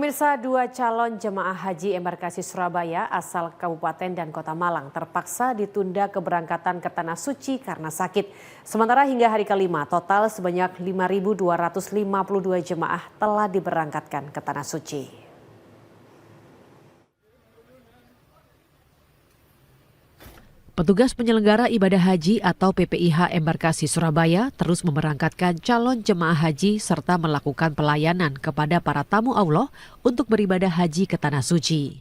Pemirsa, dua calon jemaah haji embarkasi Surabaya asal Kabupaten dan Kota Malang terpaksa ditunda keberangkatan ke Tanah Suci karena sakit. Sementara hingga hari kelima, total sebanyak 5.252 jemaah telah diberangkatkan ke Tanah Suci. Petugas penyelenggara ibadah haji atau PPIH Embarkasi Surabaya terus memberangkatkan calon jemaah haji serta melakukan pelayanan kepada para tamu Allah untuk beribadah haji ke Tanah Suci.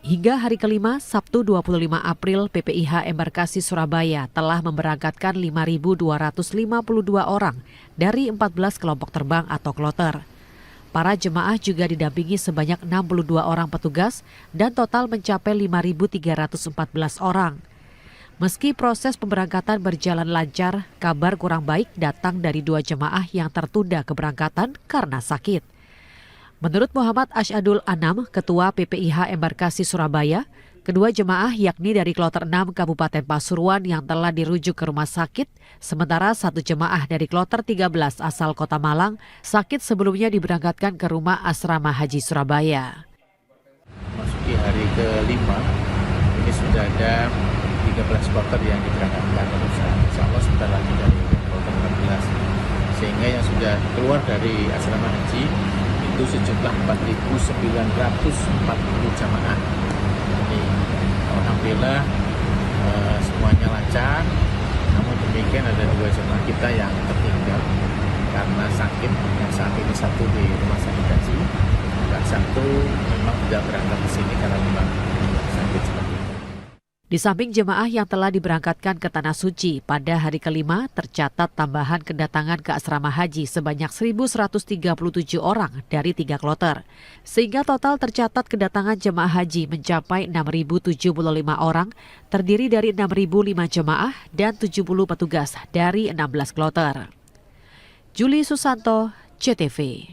Hingga hari kelima, Sabtu 25 April, PPIH Embarkasi Surabaya telah memberangkatkan 5.252 orang dari 14 kelompok terbang atau kloter. Para jemaah juga didampingi sebanyak 62 orang petugas dan total mencapai 5.314 orang. Meski proses pemberangkatan berjalan lancar, kabar kurang baik datang dari dua jemaah yang tertunda keberangkatan karena sakit. Menurut Muhammad Asyadul Anam, Ketua PPIH Embarkasi Surabaya, kedua jemaah yakni dari Kloter 6 Kabupaten Pasuruan yang telah dirujuk ke rumah sakit, sementara satu jemaah dari Kloter 13 asal Kota Malang sakit sebelumnya diberangkatkan ke rumah asrama haji Surabaya. Masuki hari kelima, ini sudah ada 13 kloter yang diberangkatkan. Insya Allah sebentar lagi dari Kloter 14. Sehingga yang sudah keluar dari asrama haji itu sejumlah 4.940 jamaah. Alhamdulillah semuanya lancar, namun demikian ada dua jemaah kita yang tertinggal karena sakit. Yang saat ini satu di rumah sakit haji dan satu memang tidak berangkat ke sini karena memang sakit seperti itu. Di samping jemaah yang telah diberangkatkan ke Tanah Suci, pada hari kelima tercatat tambahan kedatangan ke asrama haji sebanyak 1.137 orang dari 3 kloter. Sehingga total tercatat kedatangan jemaah haji mencapai 6.075 orang, terdiri dari 6.005 jemaah dan 70 petugas dari 16 kloter. Juli Susanto, CTV.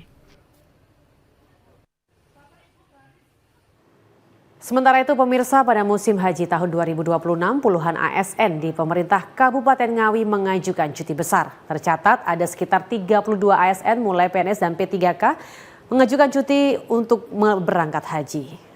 Sementara itu pemirsa, pada musim haji tahun 2026 puluhan ASN di pemerintah Kabupaten Ngawi mengajukan cuti besar. Tercatat ada sekitar 32 ASN mulai PNS dan P3K mengajukan cuti untuk berangkat haji.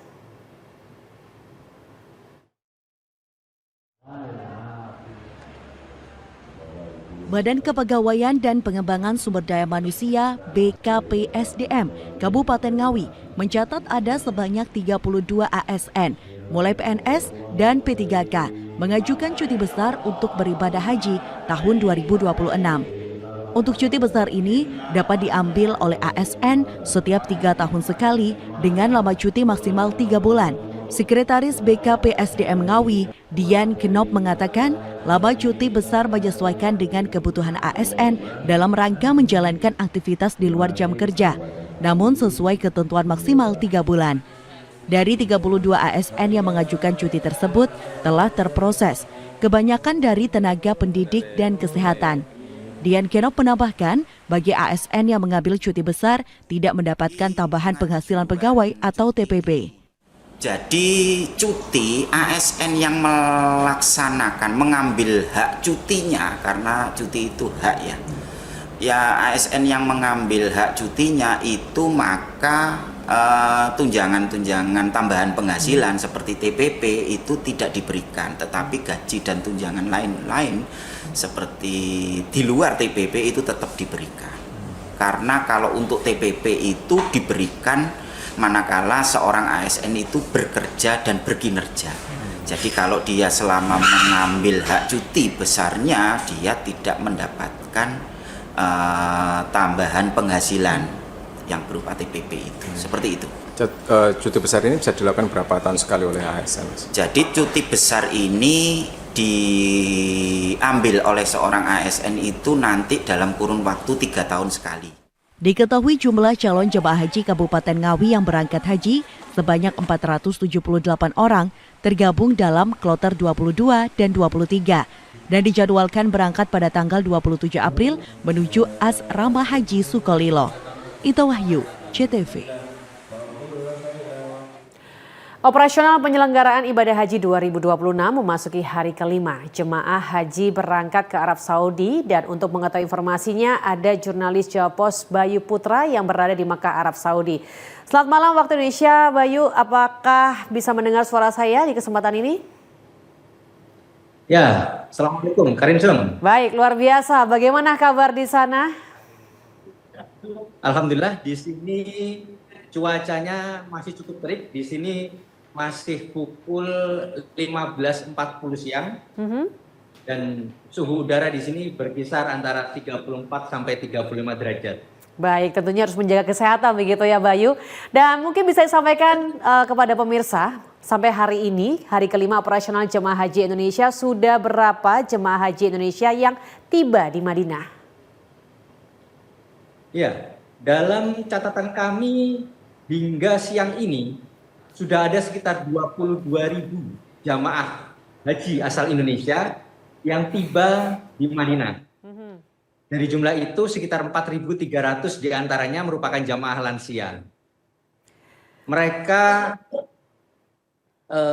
Badan Kepegawaian dan Pengembangan Sumber Daya Manusia BKPSDM Kabupaten Ngawi mencatat ada sebanyak 32 ASN, mulai PNS dan P3K, mengajukan cuti besar untuk beribadah haji tahun 2026. Untuk cuti besar ini dapat diambil oleh ASN setiap 3 tahun sekali dengan lama cuti maksimal 3 bulan. Sekretaris BKPSDM Ngawi, Dian Kenop mengatakan, lama cuti besar menyesuaikan dengan kebutuhan ASN dalam rangka menjalankan aktivitas di luar jam kerja, namun sesuai ketentuan maksimal 3 bulan. Dari 32 ASN yang mengajukan cuti tersebut telah terproses, kebanyakan dari tenaga pendidik dan kesehatan. Dian Kenop menambahkan, bagi ASN yang mengambil cuti besar tidak mendapatkan tambahan penghasilan pegawai atau TPP. Jadi cuti ASN yang melaksanakan mengambil hak cutinya, karena cuti itu hak ya ASN yang mengambil hak cutinya itu maka tunjangan tambahan penghasilan seperti TPP itu tidak diberikan, tetapi gaji dan tunjangan lain-lain seperti di luar TPP itu tetap diberikan. Karena kalau untuk TPP itu diberikan manakala seorang ASN itu bekerja dan berkinerja. Jadi kalau dia selama mengambil hak cuti besarnya, dia tidak mendapatkan tambahan penghasilan yang berupa TPP itu. Seperti itu. Cuti besar ini bisa dilakukan berapa tahun sekali oleh ASN? Jadi cuti besar ini diambil oleh seorang ASN itu nanti dalam kurun waktu 3 tahun sekali. Diketahui jumlah calon jemaah haji Kabupaten Ngawi yang berangkat haji sebanyak 478 orang tergabung dalam kloter 22 dan 23 dan dijadwalkan berangkat pada tanggal 27 April menuju Asrama Haji Sukolilo. Ita Wahyu, CTV. Operasional penyelenggaraan ibadah haji 2026 memasuki hari kelima. Jemaah haji berangkat ke Arab Saudi dan untuk mengetahui informasinya ada jurnalis Jawa Pos Bayu Putra yang berada di Makkah, Arab Saudi. Selamat malam waktu Indonesia, Bayu. Apakah bisa mendengar suara saya di kesempatan ini? Ya, Assalamualaikum, Karin Sung. Baik, luar biasa. Bagaimana kabar di sana? Alhamdulillah di sini cuacanya masih cukup terik. Di sini masih pukul 15.40 siang. Dan suhu udara di sini berkisar antara 34 sampai 35 derajat. Baik, tentunya harus menjaga kesehatan begitu ya Bayu. Dan mungkin bisa disampaikan kepada pemirsa, sampai hari ini, hari kelima operasional Jemaah Haji Indonesia, sudah berapa jemaah haji Indonesia yang tiba di Madinah? Ya, dalam catatan kami hingga siang ini sudah ada sekitar 22.000 jamaah haji asal Indonesia yang tiba di Madinah. Dari jumlah itu sekitar 4.300 diantaranya merupakan jamaah lansia. Mereka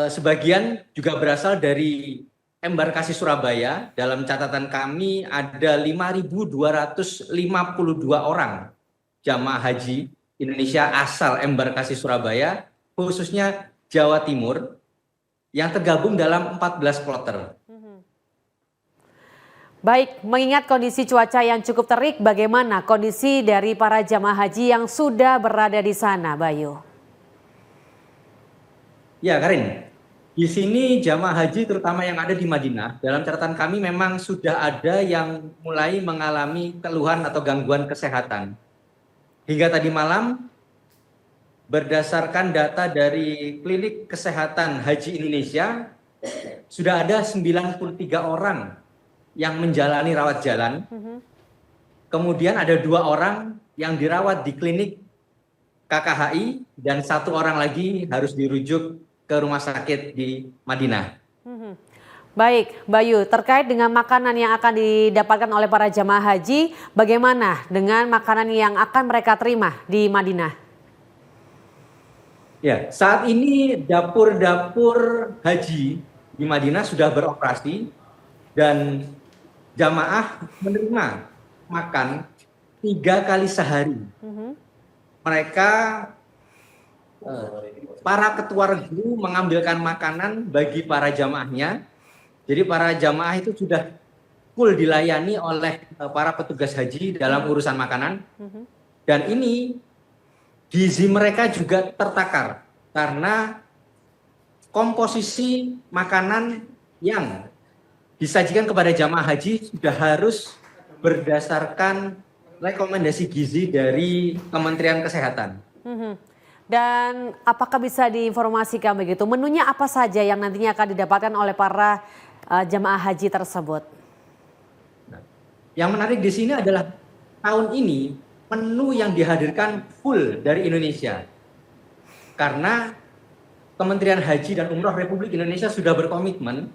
sebagian juga berasal dari embarkasi Surabaya. Dalam catatan kami ada 5.252 orang jamaah haji Indonesia asal embarkasi Surabaya, khususnya Jawa Timur, yang tergabung dalam 14 kloter. Baik, mengingat kondisi cuaca yang cukup terik, bagaimana kondisi dari para jamaah haji yang sudah berada di sana, Bayu? Ya, Karin. Di sini jamaah haji terutama yang ada di Madinah, dalam catatan kami memang sudah ada yang mulai mengalami keluhan atau gangguan kesehatan. Hingga tadi malam, berdasarkan data dari Klinik Kesehatan Haji Indonesia, sudah ada 93 orang yang menjalani rawat jalan. Kemudian ada 2 orang yang dirawat di klinik KKHI dan 1 orang lagi harus dirujuk ke rumah sakit di Madinah. Baik, Bayu, terkait dengan makanan yang akan didapatkan oleh para jamaah haji, bagaimana dengan makanan yang akan mereka terima di Madinah? Ya, saat ini dapur-dapur haji di Madinah sudah beroperasi dan jamaah menerima makan 3 kali sehari. Mereka, para ketua regu mengambilkan makanan bagi para jamaahnya. Jadi para jamaah itu sudah full dilayani oleh para petugas haji dalam urusan makanan. Dan ini gizi mereka juga tertakar karena komposisi makanan yang disajikan kepada jamaah haji sudah harus berdasarkan rekomendasi gizi dari Kementerian Kesehatan. Dan apakah bisa diinformasikan begitu, menunya apa saja yang nantinya akan didapatkan oleh para jamaah haji tersebut? Yang menarik di sini adalah tahun ini menu yang dihadirkan full dari Indonesia. Karena Kementerian Haji dan Umroh Republik Indonesia sudah berkomitmen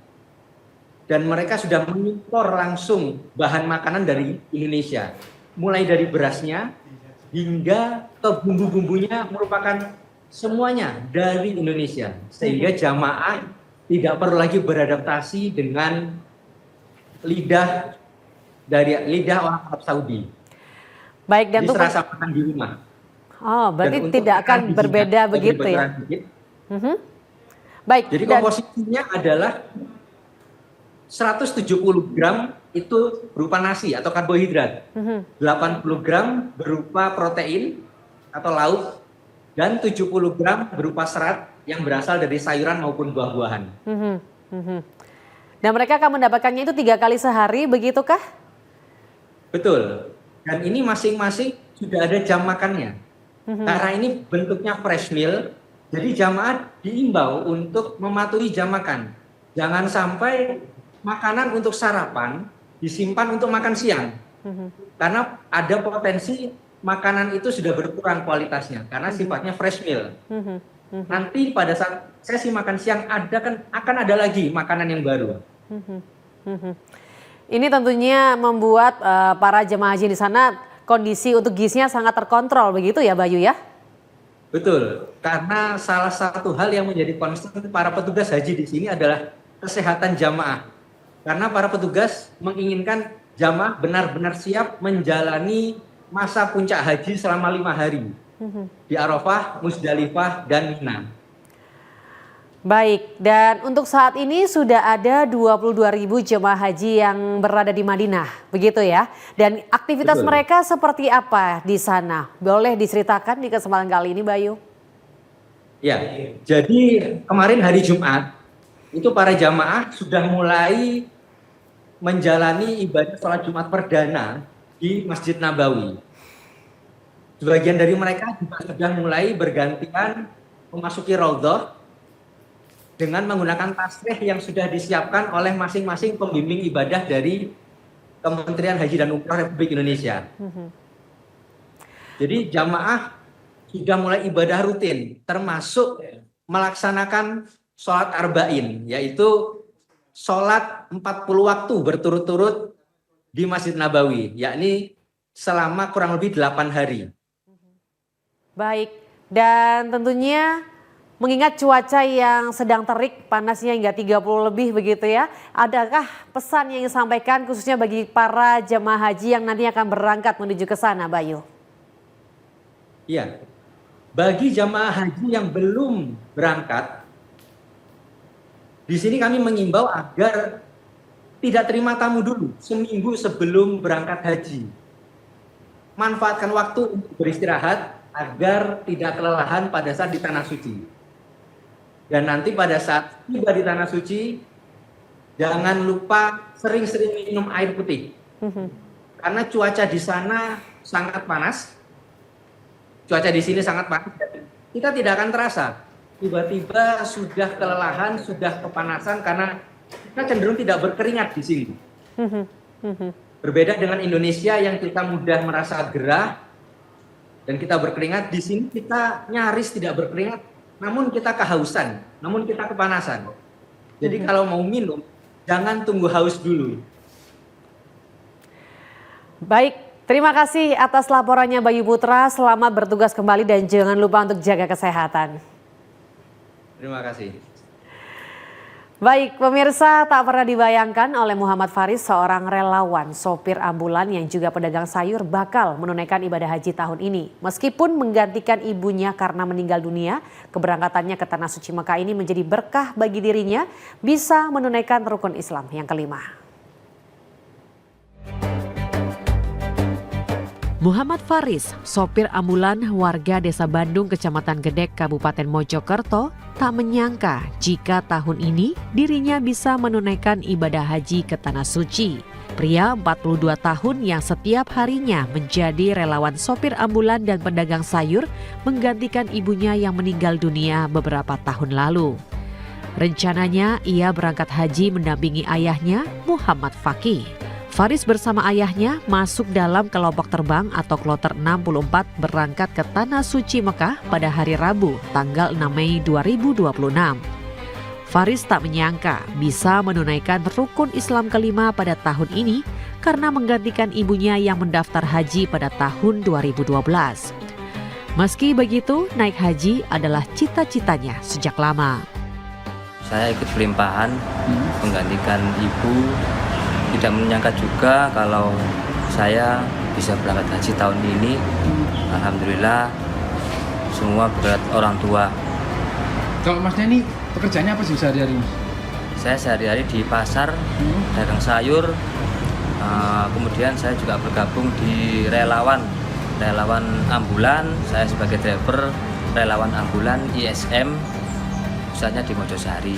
dan mereka sudah mengimpor langsung bahan makanan dari Indonesia. Mulai dari berasnya hingga ke bumbu-bumbunya merupakan semuanya dari Indonesia. Sehingga jamaah tidak perlu lagi beradaptasi dengan lidah orang Arab Saudi. Baik, dan jadi serasa makan di rumah. Oh, berarti tidak akan berbeda begitu ya? Baik. Jadi komposisinya adalah 170 gram itu berupa nasi atau karbohidrat, 80 gram berupa protein atau lauk, dan 70 gram berupa serat yang berasal dari sayuran maupun buah-buahan. Dan mereka akan mendapatkannya itu 3 kali sehari, begitukah? Betul. Dan ini masing-masing sudah ada jam makannya. Karena ini bentuknya fresh meal, jadi jamaah diimbau untuk mematuhi jam makan. Jangan sampai makanan untuk sarapan disimpan untuk makan siang. Karena ada potensi makanan itu sudah berkurang kualitasnya karena sifatnya fresh meal. Nanti pada saat sesi makan siang akan ada lagi makanan yang baru. Ini tentunya membuat para jemaah haji di sana kondisi untuk gizinya sangat terkontrol begitu ya Bayu ya? Betul, karena salah satu hal yang menjadi concern para petugas haji di sini adalah kesehatan jamaah. Karena para petugas menginginkan jamaah benar-benar siap menjalani masa puncak haji selama 5 hari di Arafah, Musdalifah, dan Mina. Baik, dan untuk saat ini sudah ada 22.000 jemaah haji yang berada di Madinah, begitu ya. Dan aktivitas Betul. mereka seperti apa di sana? Boleh diceritakan di kesempatan kali ini, Bayu? Ya, jadi kemarin hari Jumat itu para jamaah sudah mulai menjalani ibadah sholat Jumat perdana di Masjid Nabawi. Sebagian dari mereka juga sudah mulai bergantian memasuki Raudhah dengan menggunakan tasbih yang sudah disiapkan oleh masing-masing pembimbing ibadah dari Kementerian Haji dan Umroh Republik Indonesia. Jadi jamaah sudah mulai ibadah rutin, termasuk melaksanakan sholat arba'in, yaitu sholat 40 waktu berturut-turut di Masjid Nabawi, yakni selama kurang lebih 8 hari. Baik, dan tentunya mengingat cuaca yang sedang terik, panasnya hingga 30 lebih begitu ya. Adakah pesan yang disampaikan khususnya bagi para jemaah haji yang nanti akan berangkat menuju ke sana, Bayu? Iya, bagi jamaah haji yang belum berangkat, di sini kami mengimbau agar tidak terima tamu dulu seminggu sebelum berangkat haji. Manfaatkan waktu untuk beristirahat agar tidak kelelahan pada saat di tanah suci. Dan nanti pada saat tiba di tanah suci, jangan lupa sering-sering minum air putih. Karena cuaca di sana sangat panas. Cuaca di sini sangat panas. Kita tidak akan terasa. Tiba-tiba sudah kelelahan, sudah kepanasan karena kita cenderung tidak berkeringat di sini. Berbeda dengan Indonesia yang kita mudah merasa gerah dan kita berkeringat, di sini kita nyaris tidak berkeringat, namun kita kehausan, namun kita kepanasan. Jadi kalau mau minum, jangan tunggu haus dulu. Baik, terima kasih atas laporannya Bayu Putra. Selamat bertugas kembali dan jangan lupa untuk jaga kesehatan. Terima kasih. Baik, pemirsa, tak pernah dibayangkan oleh Muhammad Faris, seorang relawan sopir ambulan yang juga pedagang sayur bakal menunaikan ibadah haji tahun ini. Meskipun menggantikan ibunya karena meninggal dunia, keberangkatannya ke Tanah Suci Mekah ini menjadi berkah bagi dirinya bisa menunaikan rukun Islam yang kelima. Muhammad Faris, sopir ambulan warga Desa Bandung, Kecamatan Gedek, Kabupaten Mojokerto, tak menyangka jika tahun ini dirinya bisa menunaikan ibadah haji ke Tanah Suci. Pria 42 tahun yang setiap harinya menjadi relawan sopir ambulan dan pedagang sayur menggantikan ibunya yang meninggal dunia beberapa tahun lalu. Rencananya ia berangkat haji mendampingi ayahnya Muhammad Fakih. Faris bersama ayahnya masuk dalam kelompok terbang atau kloter 64 berangkat ke Tanah Suci Mekah pada hari Rabu tanggal 6 Mei 2026. Faris tak menyangka bisa menunaikan rukun Islam kelima pada tahun ini karena menggantikan ibunya yang mendaftar haji pada tahun 2012. Meski begitu, naik haji adalah cita-citanya sejak lama. Saya ikut pelimpahan menggantikan ibu. Tidak menyangka juga kalau saya bisa berangkat haji tahun ini. Alhamdulillah semua berat orang tua. Kalau masnya ini pekerjaannya apa sih sehari-hari? Saya sehari-hari di pasar, dagang sayur. Kemudian saya juga bergabung di relawan ambulan. Saya sebagai driver relawan ambulan ISM, pusatnya di Mojosari.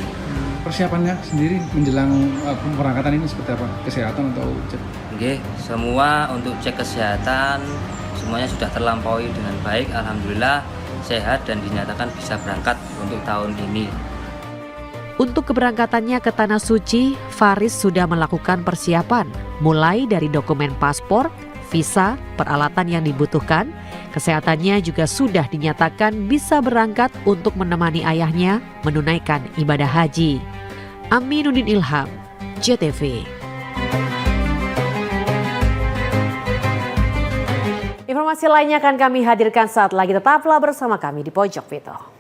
Persiapannya sendiri menjelang pemberangkatan ini seperti apa? Kesehatan atau cek? Oke, semua untuk cek kesehatan semuanya sudah terlampaui dengan baik. Alhamdulillah sehat dan dinyatakan bisa berangkat untuk tahun ini. Untuk keberangkatannya ke Tanah Suci, Faris sudah melakukan persiapan mulai dari dokumen paspor, visa, peralatan yang dibutuhkan. Kesehatannya juga sudah dinyatakan bisa berangkat untuk menemani ayahnya menunaikan ibadah haji. Aminuddin Ilham, JTV. Informasi lainnya akan kami hadirkan saat lagi, tetaplah bersama kami di Pojok Vito.